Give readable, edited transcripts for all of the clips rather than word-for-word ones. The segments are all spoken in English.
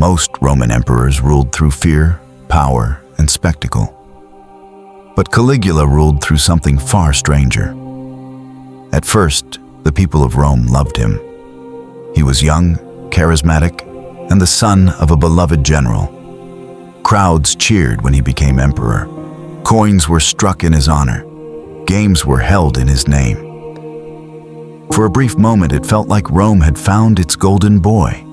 Most Roman emperors ruled through fear, power, and spectacle. But Caligula ruled through something far stranger. At first, the people of Rome loved him. He was young, charismatic, and the son of a beloved general. Crowds cheered when he became emperor. Coins were struck in his honor. Games were held in his name. For a brief moment, it felt like Rome had found its golden boy.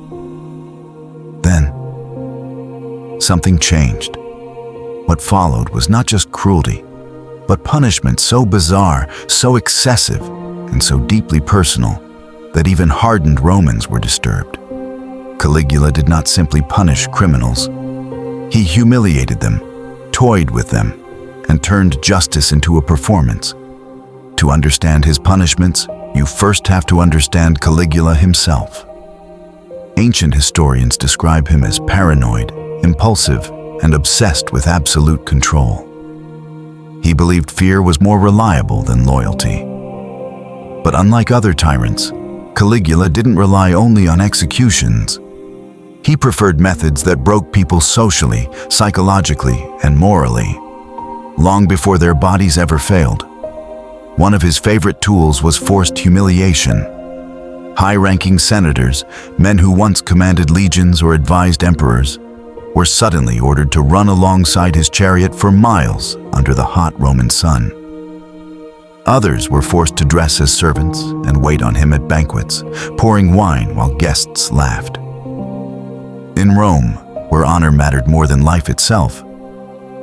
Then, something changed. What followed was not just cruelty, but punishment so bizarre, so excessive, and so deeply personal that even hardened Romans were disturbed. Caligula did not simply punish criminals. He humiliated them, toyed with them, and turned justice into a performance. To understand his punishments, you first have to understand Caligula himself. Ancient historians describe him as paranoid, impulsive, and obsessed with absolute control. He believed fear was more reliable than loyalty. But unlike other tyrants, Caligula didn't rely only on executions. He preferred methods that broke people socially, psychologically, and morally, long before their bodies ever failed. One of his favorite tools was forced humiliation. High-ranking senators, men who once commanded legions or advised emperors, were suddenly ordered to run alongside his chariot for miles under the hot Roman sun. Others were forced to dress as servants and wait on him at banquets, pouring wine while guests laughed. In Rome, where honor mattered more than life itself,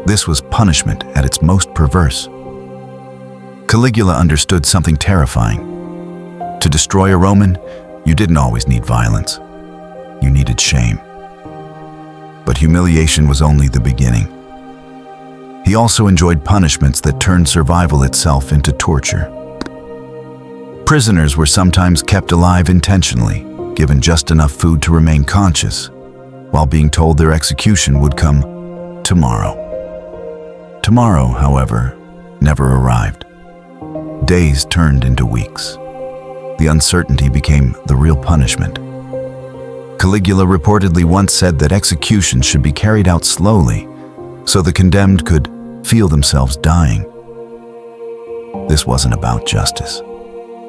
this was punishment at its most perverse. Caligula understood something terrifying. To destroy a Roman, you didn't always need violence. You needed shame. But humiliation was only the beginning. He also enjoyed punishments that turned survival itself into torture. Prisoners were sometimes kept alive intentionally, given just enough food to remain conscious, while being told their execution would come tomorrow. Tomorrow, however, never arrived. Days turned into weeks. The uncertainty became the real punishment. Caligula reportedly once said that execution should be carried out slowly, so the condemned could feel themselves dying. This wasn't about justice.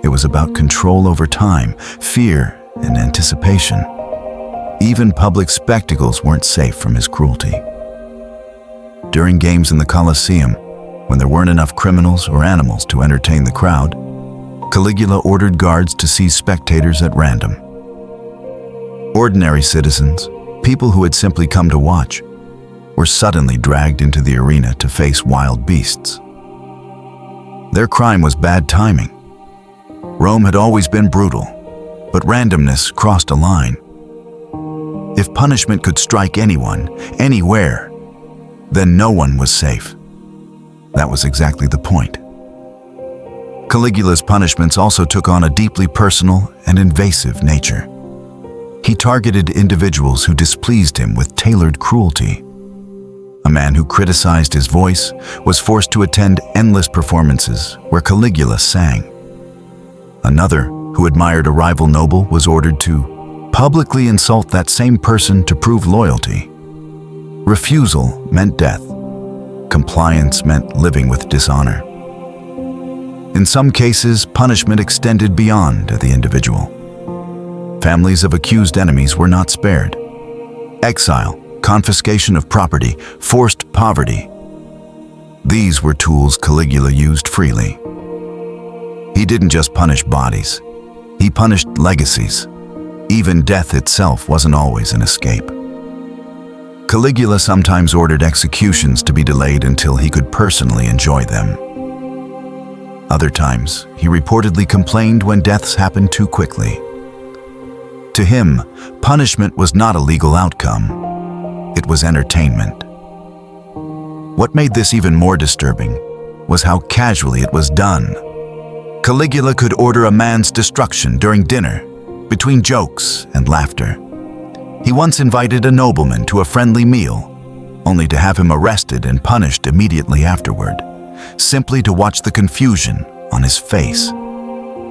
It was about control over time, fear, and anticipation. Even public spectacles weren't safe from his cruelty. During games in the Colosseum, when there weren't enough criminals or animals to entertain the crowd, Caligula ordered guards to seize spectators at random. Ordinary citizens, people who had simply come to watch, were suddenly dragged into the arena to face wild beasts. Their crime was bad timing. Rome had always been brutal, but randomness crossed a line. If punishment could strike anyone, anywhere, then no one was safe. That was exactly the point. Caligula's punishments also took on a deeply personal and invasive nature. He targeted individuals who displeased him with tailored cruelty. A man who criticized his voice was forced to attend endless performances where Caligula sang. Another, who admired a rival noble, was ordered to publicly insult that same person to prove loyalty. Refusal meant death. Compliance meant living with dishonor. In some cases, punishment extended beyond the individual. Families of accused enemies were not spared. Exile, confiscation of property, forced poverty. These were tools Caligula used freely. He didn't just punish bodies. He punished legacies. Even death itself wasn't always an escape. Caligula sometimes ordered executions to be delayed until he could personally enjoy them. Other times, he reportedly complained when deaths happened too quickly. To him, punishment was not a legal outcome. It was entertainment. What made this even more disturbing was how casually it was done. Caligula could order a man's destruction during dinner, between jokes and laughter. He once invited a nobleman to a friendly meal, only to have him arrested and punished immediately afterward, simply to watch the confusion on his face.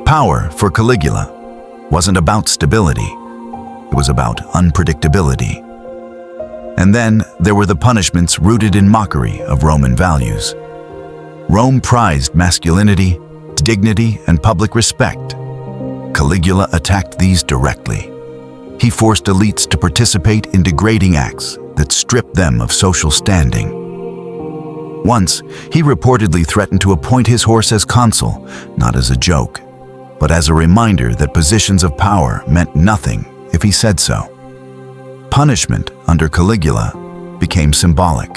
Power for Caligula wasn't about stability. It was about unpredictability. And then there were the punishments rooted in mockery of Roman values. Rome prized masculinity, dignity, and public respect. Caligula attacked these directly. He forced elites to participate in degrading acts that stripped them of social standing. Once, he reportedly threatened to appoint his horse as consul, not as a joke, but as a reminder that positions of power meant nothing if he said so. Punishment under Caligula became symbolic.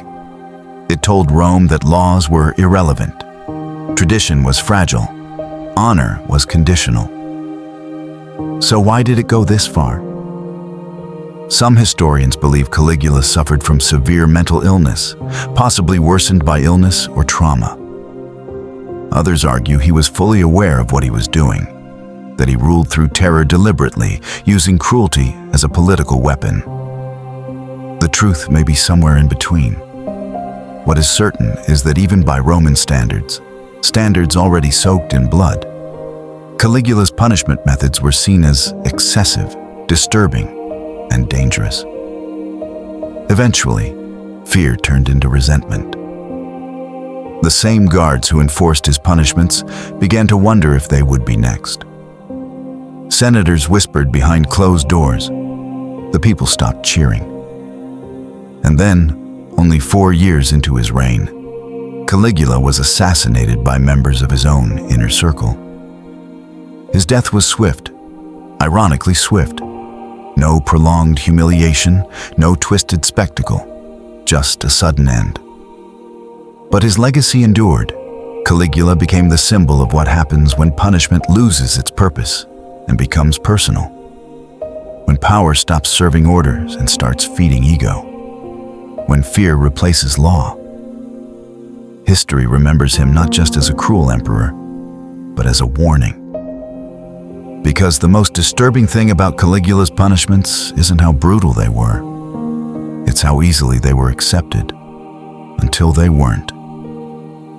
It told Rome that laws were irrelevant, tradition was fragile, honor was conditional. So why did it go this far? Some historians believe Caligula suffered from severe mental illness, possibly worsened by illness or trauma. Others argue he was fully aware of what he was doing, that he ruled through terror deliberately, using cruelty as a political weapon. The truth may be somewhere in between. What is certain is that even by Roman standards, standards already soaked in blood, Caligula's punishment methods were seen as excessive, disturbing, and dangerous. Eventually, fear turned into resentment. The same guards who enforced his punishments began to wonder if they would be next. Senators whispered behind closed doors. The people stopped cheering. And then, only 4 years into his reign, Caligula was assassinated by members of his own inner circle. His death was swift, ironically swift. No prolonged humiliation, no twisted spectacle, just a sudden end. But his legacy endured. Caligula became the symbol of what happens when punishment loses its purpose and becomes personal. When power stops serving orders and starts feeding ego. When fear replaces law. History remembers him not just as a cruel emperor, but as a warning. Because the most disturbing thing about Caligula's punishments isn't how brutal they were. It's how easily they were accepted, until they weren't.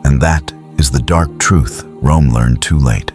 And that is the dark truth Rome learned too late.